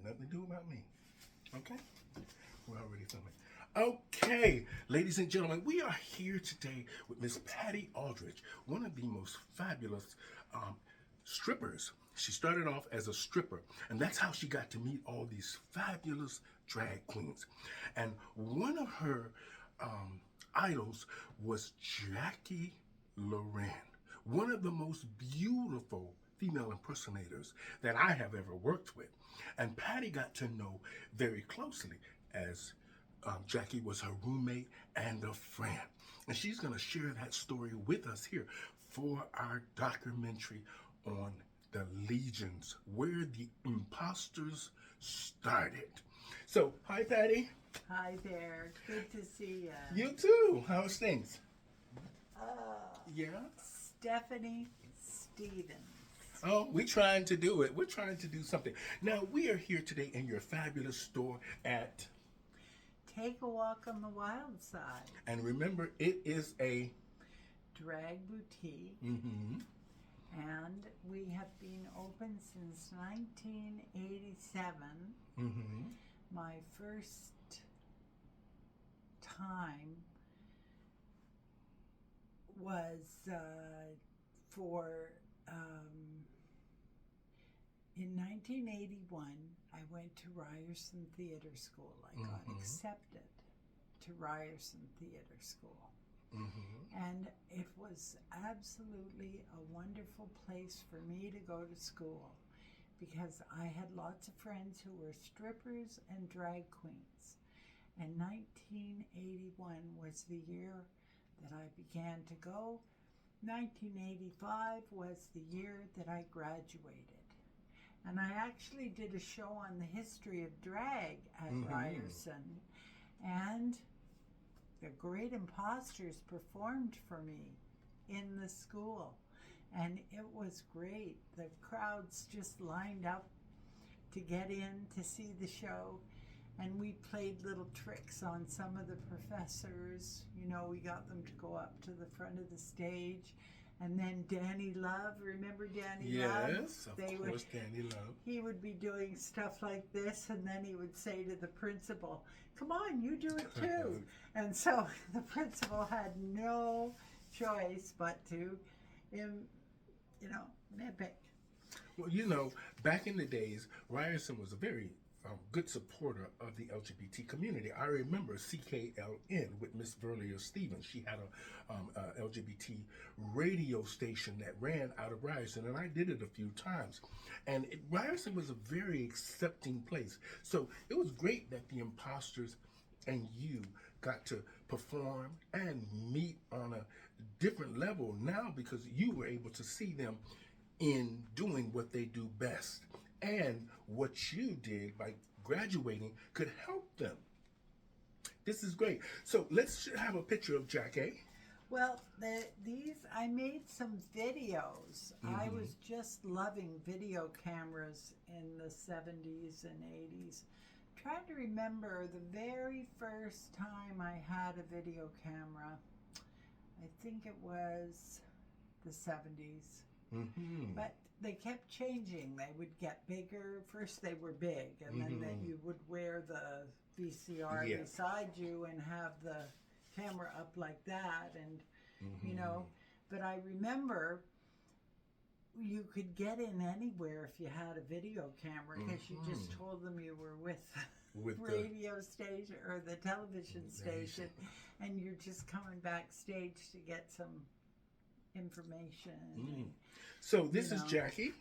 nothing to do about me. Okay? We're already filming. Okay, ladies and gentlemen, we are here today with Miss Patty Aldridge, one of the most fabulous strippers. She started off as a stripper, and that's how she got to meet all these fabulous drag queens. And one of her idols was Jackie Loren, one of the most beautiful female impersonators that I have ever worked with. And Patty got to know very closely as Jackie was her roommate and a friend. And she's going to share that story with us here for our documentary on the Legions, where the Impostors started. So, hi, Patty. Hi there. Good to see you. You too. How's things? Yeah? Stephanie Stevens. Oh, we're trying to do it. We're trying to do something. Now, we are here today in your fabulous store at... Take a Walk on the Wild Side. And remember, it is a... drag boutique. Mm-hmm. And we have been open since 1987. Mm-hmm. My first time was in 1981, I went to Ryerson Theater School. I got accepted to Ryerson Theater School. And it was absolutely a wonderful place for me to go to school because I had lots of friends who were strippers and drag queens. And 1981 was the year that I began to go. 1985 was the year that I graduated. And I actually did a show on the history of drag at Ryerson. And the great Impostors performed for me in the school. And it was great. The crowds just lined up to get in to see the show. And we played little tricks on some of the professors. You know, we got them to go up to the front of the stage. And then Danny Love, remember Danny Love? Yes, of course, Danny Love. He would be doing stuff like this, and then he would say to the principal, "Come on, you do it too." And so the principal had no choice but to, mimic. Well, you know, back in the days, Ryerson was a very good supporter of the LGBT community. I remember CKLN with Miss Verlia Stevens. She had a LGBT radio station that ran out of Ryerson, and I did it a few times. And Ryerson was a very accepting place. So it was great that the Impostors and you got to perform and meet on a different level now because you were able to see them in doing what they do best. And what you did by graduating could help them. This is great. So let's have a picture of Jackie. Well, I made some videos. I was just loving video cameras in the 70s and 80s. Trying to remember the very first time I had a video camera. I think it was the 70s. But they kept changing. They would get bigger. First they were big, and then you would wear the VCR beside you and have the camera up like that, and but I remember you could get in anywhere if you had a video camera because you just told them you were with radio station or the television station, and you're just coming backstage to get some information. So this is Jackie.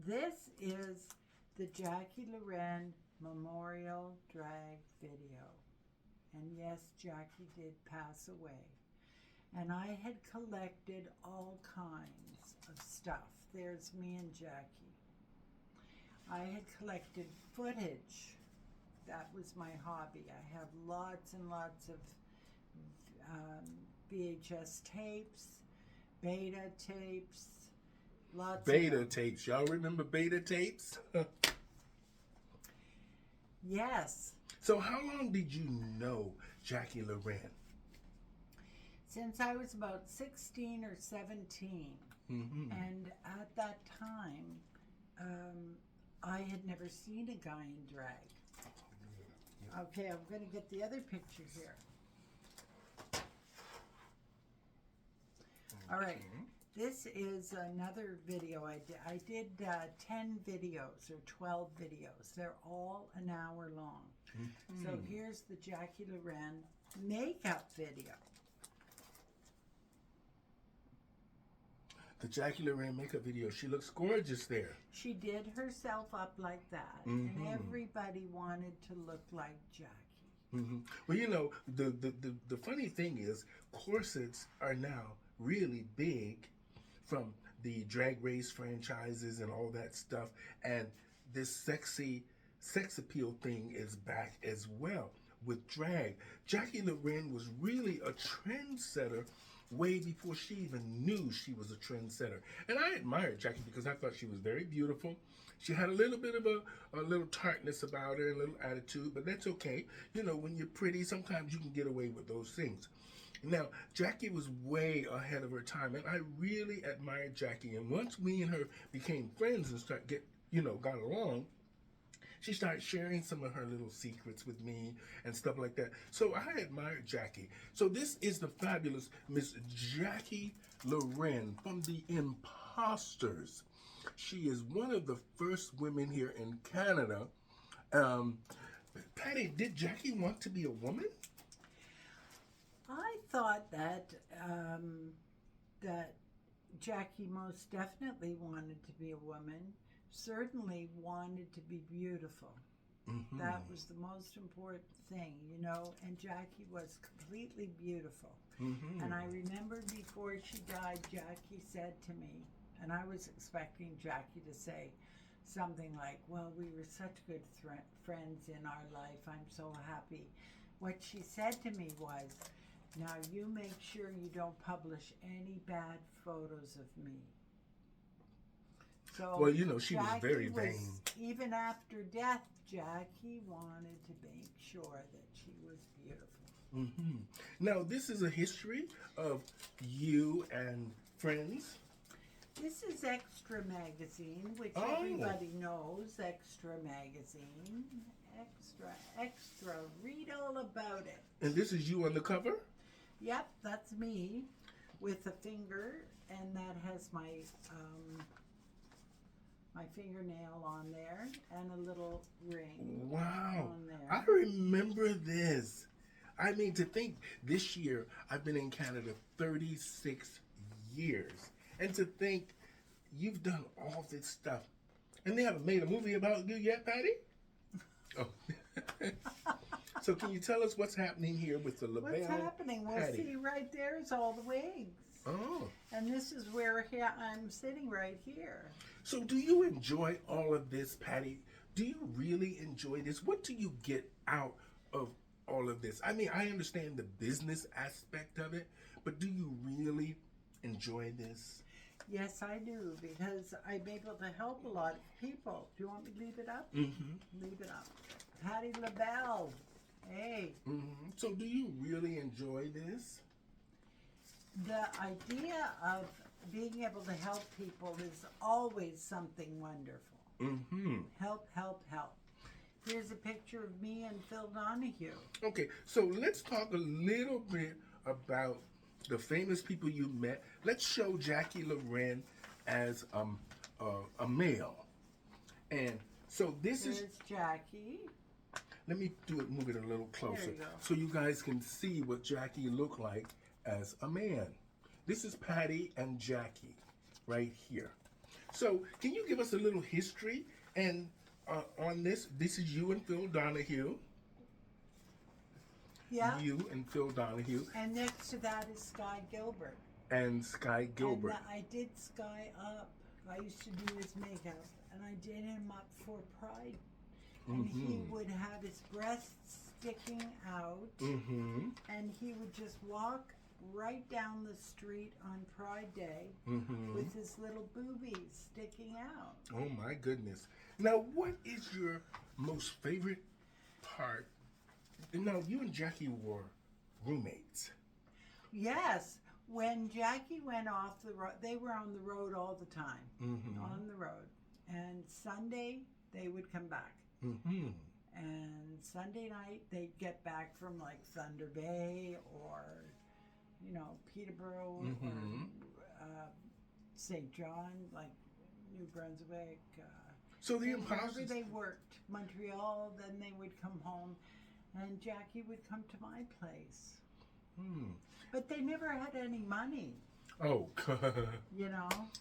This is the Jackie Loren Memorial Drag video. And yes, Jackie did pass away. And I had collected all kinds of stuff. There's me and Jackie. I had collected footage. That was my hobby. I have lots and lots of VHS tapes, beta tapes, lots beta tapes. Y'all remember beta tapes? Yes. So how long did you know Jackie Loren? Since I was about 16 or 17. And at that time, I had never seen a guy in drag. Okay, I'm going to get the other picture here. All right, this is another video I did. I did 10 videos or 12 videos. They're all an hour long. So here's the Jackie Loren makeup video. The Jackie Loren makeup video. She looks gorgeous there. She did herself up like that, and everybody wanted to look like Jackie. Well, you know, the funny thing is, corsets are now really big from the Drag Race franchises and all that stuff, and this sex appeal thing is back as well with drag. Jackie Loren was really a trendsetter way before she even knew she was a trendsetter. And I admired Jackie because I thought she was very beautiful. She had a little bit of a little tartness about her, a little attitude, but that's okay. You know, when you're pretty, sometimes you can get away with those things. Now, Jackie was way ahead of her time, and I really admired Jackie. And once we and her became friends and got along, she started sharing some of her little secrets with me and stuff like that. So I admired Jackie. So this is the fabulous Miss Jackie Loren from the Impostors. She is one of the first women here in Canada. Patty, did Jackie want to be a woman? I thought that that Jackie most definitely wanted to be a woman. Certainly wanted to be beautiful. That was the most important thing, you know, and Jackie was completely beautiful. And I remember before she died, Jackie said to me, and I was expecting Jackie to say something like, well, we were such good friends in our life, I'm so happy. What she said to me was, now you make sure you don't publish any bad photos of me. So well, you know, she was Jackie very vain. Even after death, Jackie wanted to make sure that she was beautiful. Now, this is a history of you and friends. This is Extra Magazine, which everybody knows. Extra Magazine. Extra. Read all about it. And this is you on the cover? Yep, that's me with a finger, and that has my my fingernail on there and a little ring. Wow. On there. I remember this. I mean, to think this year I've been in Canada 36 years. And to think you've done all this stuff. And they haven't made a movie about you yet, Patty? Oh. So can you tell us what's happening here with the LaBelle? What's happening? Well, Patty? see, right there is all the wigs. Oh. And this is where I'm sitting right here. So do you enjoy all of this, Patty? Do you really enjoy this? What do you get out of all of this? I mean, I understand the business aspect of it, but do you really enjoy this? Yes, I do, because I'm able to help a lot of people. Do you want me to leave it up? Leave it up. Patty LaBelle. Hey. So do you really enjoy this? The idea of being able to help people is always something wonderful. Help, help, help. Here's a picture of me and Phil Donahue. Okay, so let's talk a little bit about the famous people you met. Let's show Jackie Loren as a male. And so this is Jackie. Let me move it a little closer There you go. so you guys can see what Jackie looked like as a man. This is Patty and Jackie right here. So can you give us a little history and on this? This is you and Phil Donahue. Yeah. You and Phil Donahue. And next to that is Sky Gilbert. And Sky Gilbert. And I did Sky up. I used to do his makeup, and I did him up for Pride. And he would have his breasts sticking out, and he would just walk right down the street on Pride Day with his little boobies sticking out. Oh my goodness. Now, what is your most favorite part? Now, you and Jackie were roommates. Yes. When Jackie went off the road, they were on the road all the time. On the road. And Sunday, they would come back. Mm-hmm. And Sunday night, they'd get back from like Thunder Bay or, Peterborough Mm-hmm. or St. John, like New Brunswick. So the Wherever imposters. they worked, Montreal, then they would come home, and Jackie would come to my place. Hmm. But they never had any money, Oh.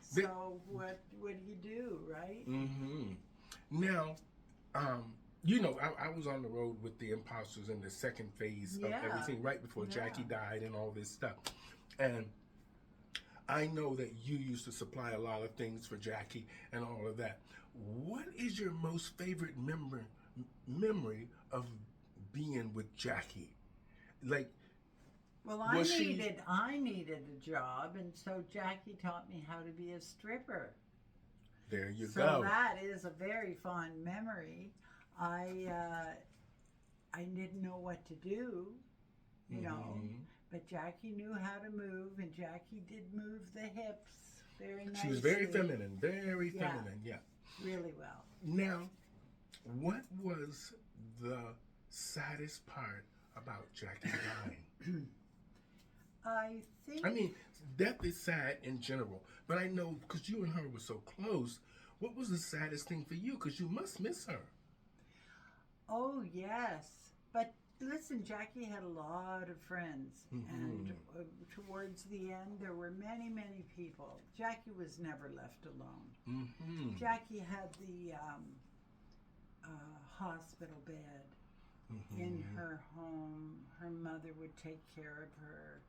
So what do you do, right? Mm-hmm. Now, I was on the road with the imposters in the second phase of Yeah. everything, right before Yeah. Jackie died and all this stuff. And I know that you used to supply a lot of things for Jackie and all of that. What is your most favorite memory of being with Jackie? Like, Well, was I needed a job, and so Jackie taught me how to be a stripper. There you So go. that is a very fond memory. I didn't know what to do, but Jackie knew how to move, and Jackie did move the hips very nicely. She was very feminine, very feminine, yeah. Really well. Now, what was the saddest part about Jackie dying? I mean, death is sad in general, but I know because you and her were so close, what was the saddest thing for you? Because you must miss her. Oh, yes. But listen, Jackie had a lot of friends, and towards the end, there were many, many people. Jackie was never left alone. Jackie had the hospital bed in her home. Her mother would take care of her.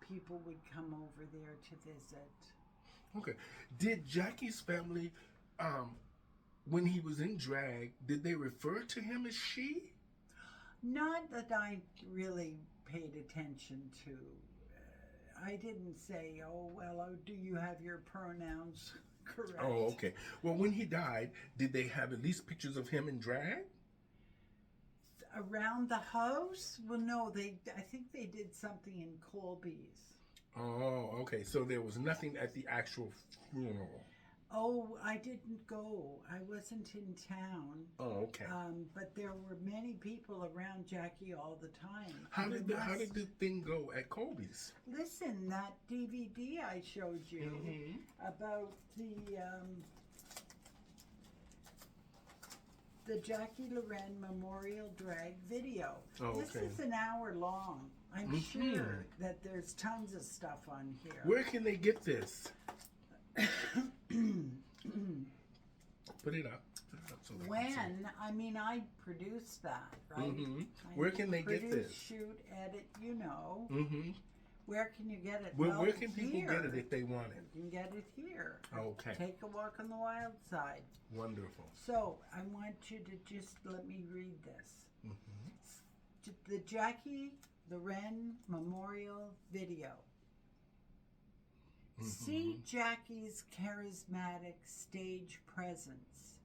People would come over there to visit. Okay. Did Jackie's family, when he was in drag, did they refer to him as she? Not that I really paid attention to. I didn't say, do you have your pronouns correct? Oh, okay. Well, when he died, did they have at least pictures of him in drag? Around the house? Well, no, I think they did something in Colby's. Oh, okay. So there was nothing at the actual funeral. Oh, I didn't go. I wasn't in town. Oh, okay. But there were many people around Jackie all the time. How did the thing go at Colby's? Listen, that DVD I showed you about the Jackie Loren Memorial Drag video. Oh, this is an hour long. I'm sure that there's tons of stuff on here. Where can they get this? Put it up. So I produced that, right? Where can they get this? Shoot, edit, Where can you get it? Where can people get it if they want it? You can get it here. Okay. Take a walk on the wild side. Wonderful. So I want you to just let me read this. The Jackie Loren Memorial Video. See Jackie's charismatic stage presence.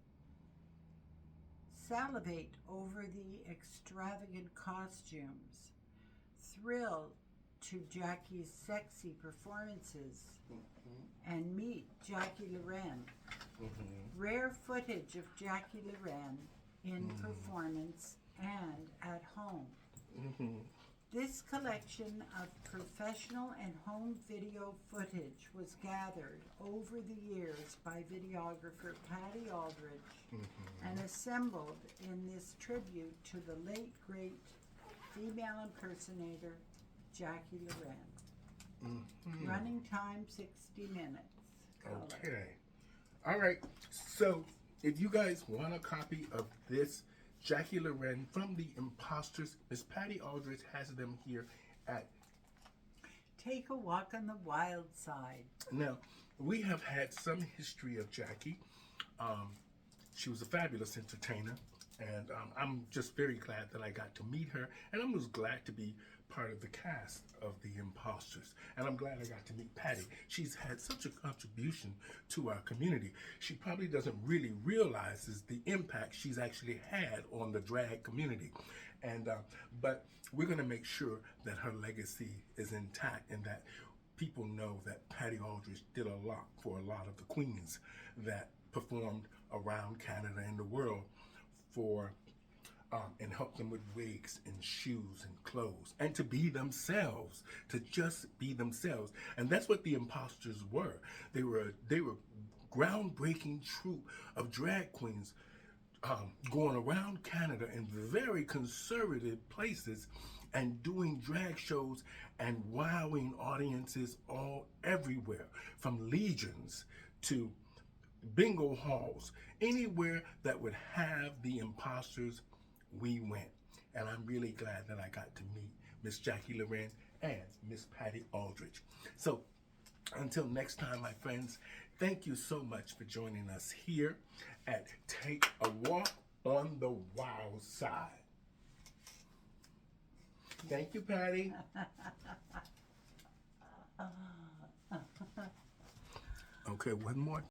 Salivate over the extravagant costumes. Thrill to Jackie's sexy performances. And meet Jackie Loren. Rare footage of Jackie Loren in performance and at home. This collection of professional and home video footage was gathered over the years by videographer Patty Aldridge and assembled in this tribute to the late, great female impersonator, Jackie Loren. Running time 60 minutes. Okay. All right. So if you guys want a copy of this Jackie Loren from the Impostors, Miss Patty Aldridge has them here at Take a Walk on the Wild Side. Now, we have had some history of Jackie. She was a fabulous entertainer, and I'm just very glad that I got to meet her, and I'm just glad to be part of the cast of the Impostors, and I'm glad I got to meet Patty. She's had such a contribution to our community. She probably doesn't really realize the impact she's actually had on the drag community, and but we're going to make sure that her legacy is intact and that people know that Patty Aldridge did a lot for a lot of the queens that performed around Canada and the world for and help them with wigs and shoes and clothes, and to be themselves, to just be themselves. And that's what the Impostors were. They were groundbreaking troupe of drag queens, going around Canada in very conservative places and doing drag shows and wowing audiences all everywhere, from legions to bingo halls, anywhere that would have the Impostors, we went. And I'm really glad that I got to meet Miss Jackie Loren and Miss Patty Aldridge. So until next time, my friends, thank you so much for joining us here at Take a Walk on the Wild Side. Thank you, Patty. Okay, one more